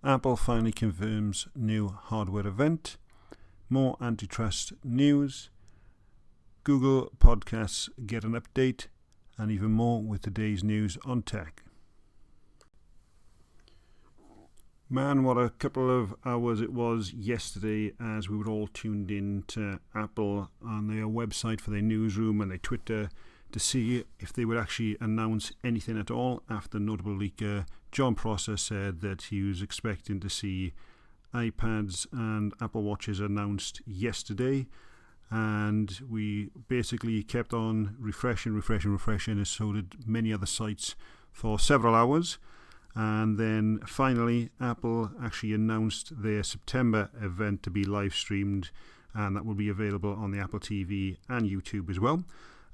Apple finally confirms new hardware event. More antitrust news. Google Podcasts get an update. And even more with today's news on tech. Man, what a couple of hours it was yesterday as we were all tuned in to Apple on their website for their newsroom and their Twitter to see if they would actually announce anything at all after notable leaker Jon Prosser said that he was expecting to see iPads and Apple Watches announced yesterday. And we basically kept on refreshing, and so did many other sites for several hours. And then finally, Apple actually announced their September event to be live streamed, and that will be available on the Apple TV and YouTube as well.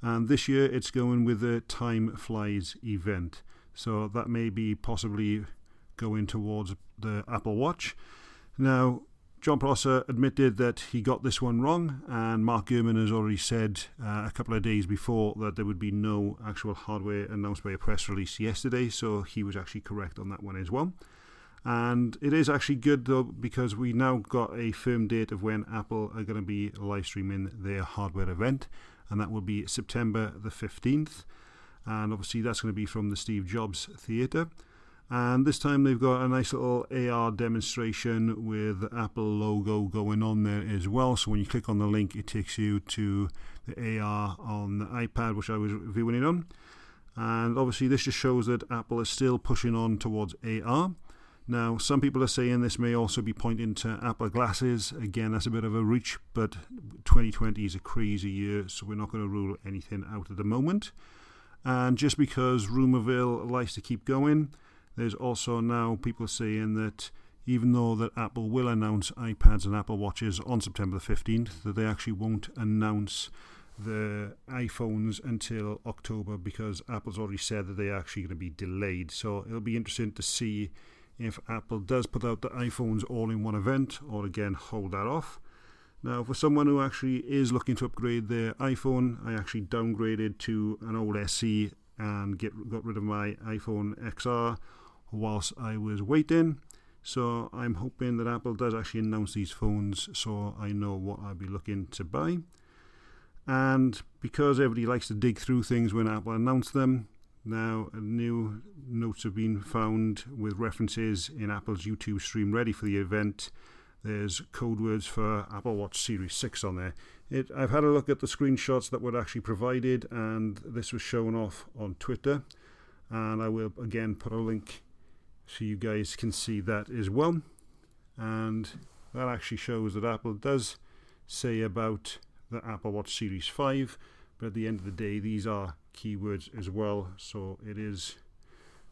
And this year it's going with the Time Flies event. So that may be possibly going towards the Apple Watch. Now, Jon Prosser admitted that he got this one wrong, and Mark Gurman has already said a couple of days before that there would be no actual hardware announced by a press release yesterday, so he was actually correct on that one as well. And it is actually good though, because we now got a firm date of when Apple are going to be live streaming their hardware event, and that will be September the 15th, and obviously that's going to be from the Steve Jobs Theatre. And this time they've got a nice little AR demonstration with the Apple logo going on there as well. So when you click on the link, it takes you to the AR on the iPad, which I was viewing it on. And obviously this just shows that Apple is still pushing on towards AR. Now, some people are saying this may also be pointing to Apple glasses. Again, that's a bit of a reach, but 2020 is a crazy year, so we're not going to rule anything out at the moment. And just because Rumourville likes to keep going, there's also now people saying that even though that Apple will announce iPads and Apple Watches on September the 15th, that they actually won't announce the iPhones until October, because Apple's already said that they're actually going to be delayed. So it'll be interesting to see if Apple does put out the iPhones all in one event, or again hold that off. Now, for someone who actually is looking to upgrade their iPhone, I actually downgraded to an old SE and got rid of my iPhone XR whilst I was waiting. So I'm hoping that Apple does actually announce these phones so I know what I'll be looking to buy. And because everybody likes to dig through things when Apple announce them, now new notes have been found with references in Apple's YouTube stream ready for the event. There's code words for Apple Watch Series 6 on there. I've had a look at the screenshots that were actually provided, and this was shown off on Twitter. And I will again put a link so you guys can see that as well. And that actually shows that Apple does say about the Apple Watch Series 5, but at the end of the day, these are keywords as well, so it is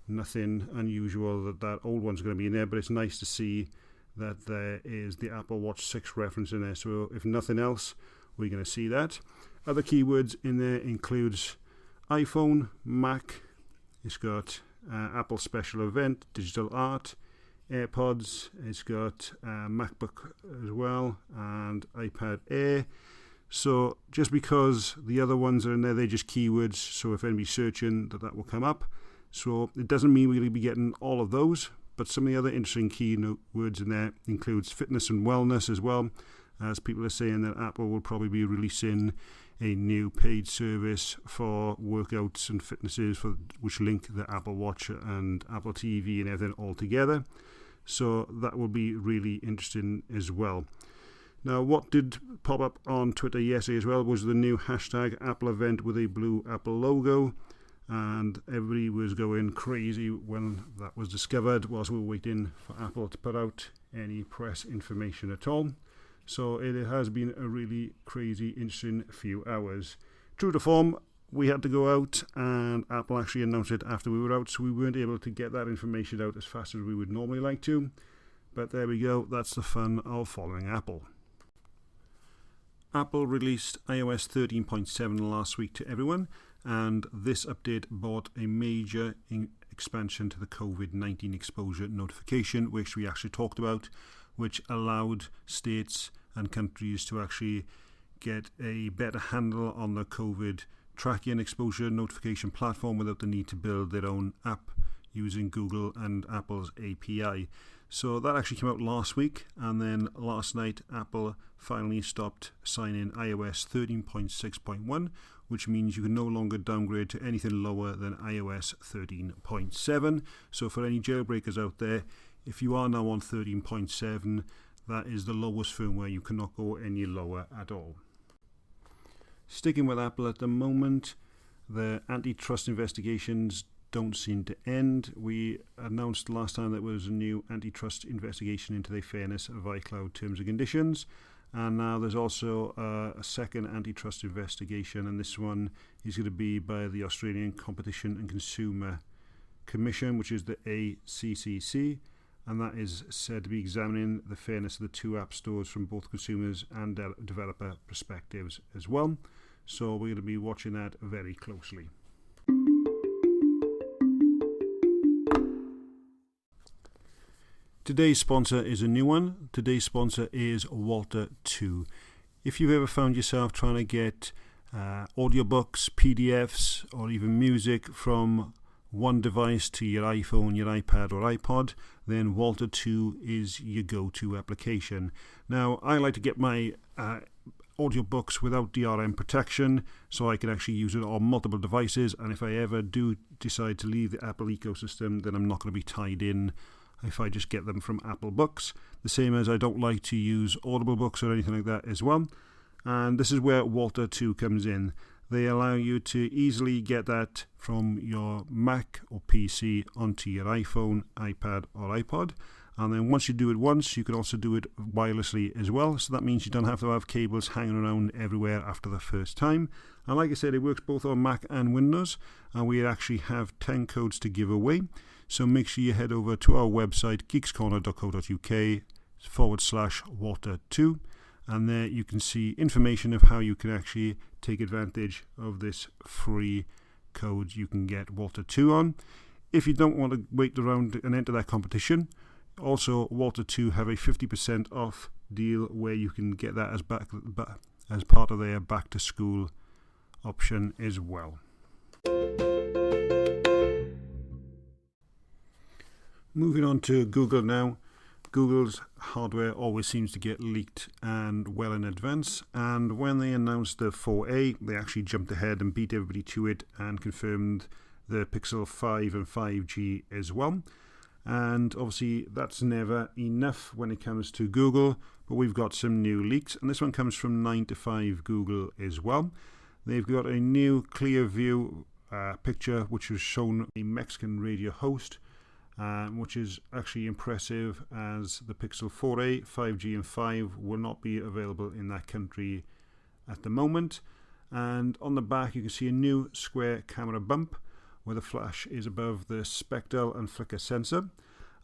nothing unusual that that old one's going to be in there, but it's nice to see that there is the Apple Watch 6 reference in there. So if nothing else, we're going to see that. Other keywords in there includes iPhone, Mac, it's got Apple Special Event, Digital Art, AirPods, it's got MacBook as well, and iPad Air. So just because the other ones are in there, they're just keywords, so if anybody's searching, that will come up. So it doesn't mean we're going to be getting all of those, but some of the other interesting keywords in there includes fitness and wellness as well, as people are saying that Apple will probably be releasing a new paid service for workouts and fitnesses which link the Apple Watch and Apple TV and everything all together. So that will be really interesting as well. Now, what did pop up on Twitter yesterday as well was the new hashtag Apple event with a blue Apple logo, and everybody was going crazy when that was discovered whilst we were waiting for Apple to put out any press information at all. So it has been a really crazy, interesting few hours. True to form, we had to go out, and Apple actually announced it after we were out, so we weren't able to get that information out as fast as we would normally like to. But there we go, that's the fun of following Apple. Apple released iOS 13.7 last week to everyone, and this update brought a major expansion to the COVID-19 exposure notification, which we actually talked about, which allowed states and countries to actually get a better handle on the COVID tracking exposure notification platform without the need to build their own app using Google and Apple's API. So that actually came out last week, and then last night Apple finally stopped signing iOS 13.6.1, which means you can no longer downgrade to anything lower than iOS 13.7. So for any jailbreakers out there, if you are now on 13.7, that is the lowest firmware. You cannot go any lower at all. Sticking with Apple at the moment, the antitrust investigations don't seem to end. We announced last time that there was a new antitrust investigation into the fairness of iCloud terms and conditions, and now there's also a second antitrust investigation, and this one is going to be by the Australian Competition and Consumer Commission, which is the ACCC, and that is said to be examining the fairness of the two app stores from both consumers and developer perspectives as well. So we're going to be watching that very closely. Today's sponsor is a new one. Today's sponsor is Walter 2. If you've ever found yourself trying to get audiobooks, PDFs, or even music from one device to your iPhone, your iPad or iPod, then Walter 2 is your go-to application. Now, I like to get my audiobooks without DRM protection, so I can actually use it on multiple devices, and if I ever do decide to leave the Apple ecosystem, then I'm not going to be tied in if I just get them from Apple Books. The same as I don't like to use Audible books or anything like that as well. And this is where Walter 2 comes in. They allow you to easily get that from your Mac or PC onto your iPhone, iPad or iPod. And then once you do it once, you can also do it wirelessly as well. So that means you don't have to have cables hanging around everywhere after the first time. And like I said, it works both on Mac and Windows. And we actually have 10 codes to give away. So make sure you head over to our website, geekscorner.co.uk/Walter2. And there you can see information of how you can actually take advantage of this free code you can get Walter 2 on. If you don't want to wait around and enter that competition, also Walter 2 have a 50% off deal where you can get that as part of their back to school option as well. Moving on to Google now. Google's hardware always seems to get leaked and well in advance, and when they announced the 4a, they actually jumped ahead and beat everybody to it and confirmed the Pixel 5 and 5G as well. And obviously that's never enough when it comes to Google, but we've got some new leaks, and this one comes from 9to5 Google as well. They've got a new clear view picture which was shown a Mexican radio host, which is actually impressive, as the Pixel 4a, 5G and 5 will not be available in that country at the moment. And on the back you can see a new square camera bump where the flash is above the spectral and flicker sensor.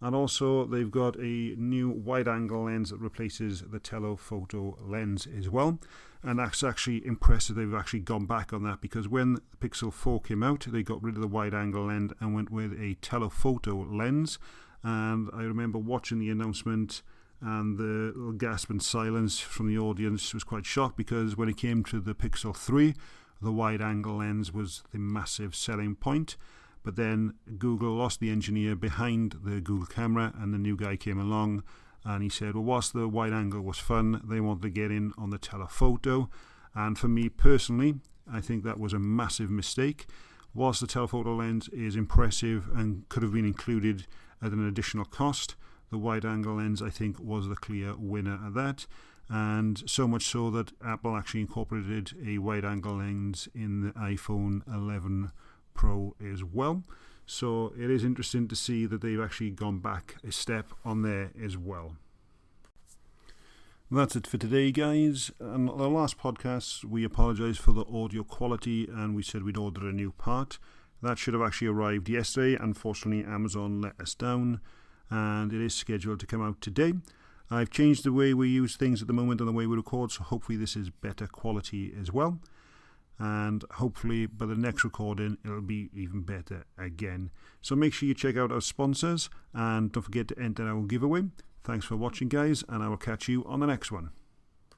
And also they've got a new wide-angle lens that replaces the telephoto lens as well. And that's actually impressive. They've actually gone back on that, because when the Pixel 4 came out, they got rid of the wide-angle lens and went with a telephoto lens. And I remember watching the announcement, and the little gasp and silence from the audience was quite shocked, because when it came to the Pixel 3, the wide-angle lens was the massive selling point. But then Google lost the engineer behind the Google camera, and the new guy came along and he said, well, whilst the wide angle was fun, they wanted to get in on the telephoto. And for me personally, I think that was a massive mistake. Whilst the telephoto lens is impressive and could have been included at an additional cost, the wide angle lens I think was the clear winner at that. And so much so that Apple actually incorporated a wide angle lens in the iPhone 11 Pro as well. So it is interesting to see that they've actually gone back a step on there as well. That's it for today, guys. And the last podcast, we apologise for the audio quality, and we said we'd order a new part. That should have actually arrived yesterday. Unfortunately, Amazon let us down, and it is scheduled to come out today. I've changed the way we use things at the moment and the way we record, so hopefully this is better quality as well. And hopefully by the next recording it'll be even better again. So make sure you check out our sponsors, and don't forget to enter our giveaway. Thanks for watching, guys, and I will catch you on the next one.